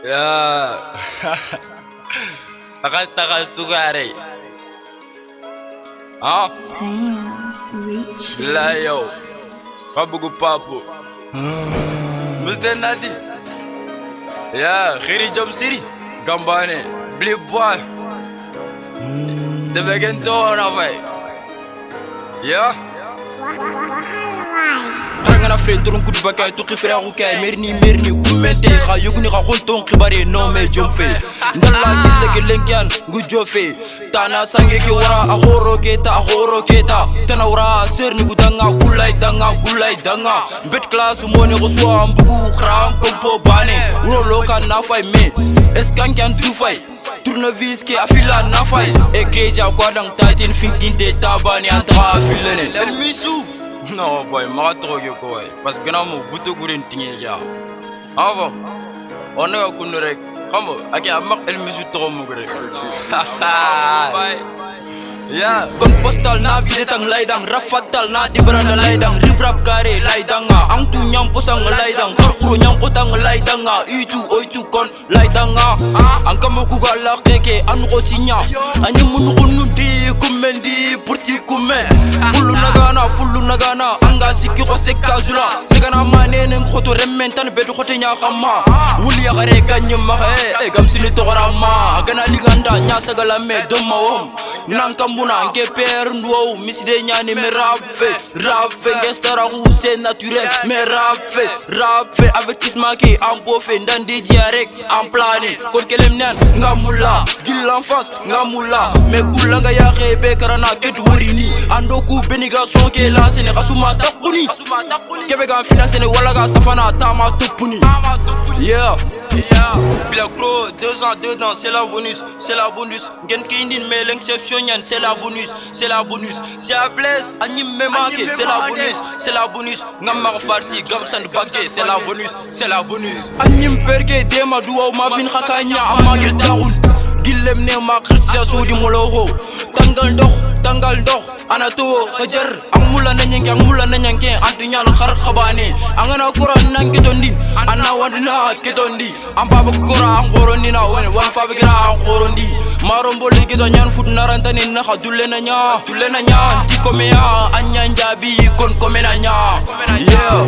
Ya. Takas tu kare. Ah? Damn, rich. Layo. Papu papu. Mr. Nadi. Ya, khiri jom siri. Gambane. Blip boy. The vegan door away. Ya? Rangana friend turun kudu bakay tu khifra ko kay merni kumente kha yugni kha khonton khibare no me jomfe ndalla gille gelenkian ngu jofe tana sange ki wara ahoro keta tanawra serni gudanga kulay danga bet class moni ko so ambugu khram kompo bane wuro loka na fay me eskankan du fay tournevis ki afila na fay igreja kwadang titan finkinte tabani anta afilene le misu. No boy, ma troge ko way parce que namu buto guren tinge ja avant on a kunu rek xam ak ya mak el misu to mu rek ya kon postal na vide tang laydang rafatal na di branda laydang ribrap kare laydanga ang tu nyam posang laydang khuru nyam potang laydanga itu oitu kon laydanga ang kamu ku gala keke an ko sinya anyi mun kunu di kumendi purti kume fulu nagana anga sikki ko sekazula segana manene khoto remmentan bedu khote nya xamma wuli ya gare ganyum ma e gam sini to rama gana liganda nya sagala me do mawom nankambuna nke per ndo miside nyani me raffe gestara ou c'est naturel me raffe avertissement ki en bofé ndandi diarek en plané kon kelem nan ngamula gil l'enfance ngamula me kulanga ya xebe karana ket worini andoku benigation ke lancé ne kasuma takuni kebe ga financé ne wala ga safana tama tupuni yeah bila gros 2 ans dedans c'est la bonus gen ki indin me l'exception c'est la bonus si à place anim me manqué c'est la bonus ngamar farti gam sand bagge c'est la bonus anim perke dema duwa ma bin khakanya amagir darul gillem ne ma christia sodi moloho tangal ndox ana to hajar amula nanyanke antunyal khar khabane angana quran nan ketondi ana wadna ketondi ambaba qura angoroni na wan fabigra angorondi marombo ligi do nyan fut narantani na khadulle na nya ti komea anya njabi kon komena nya yeah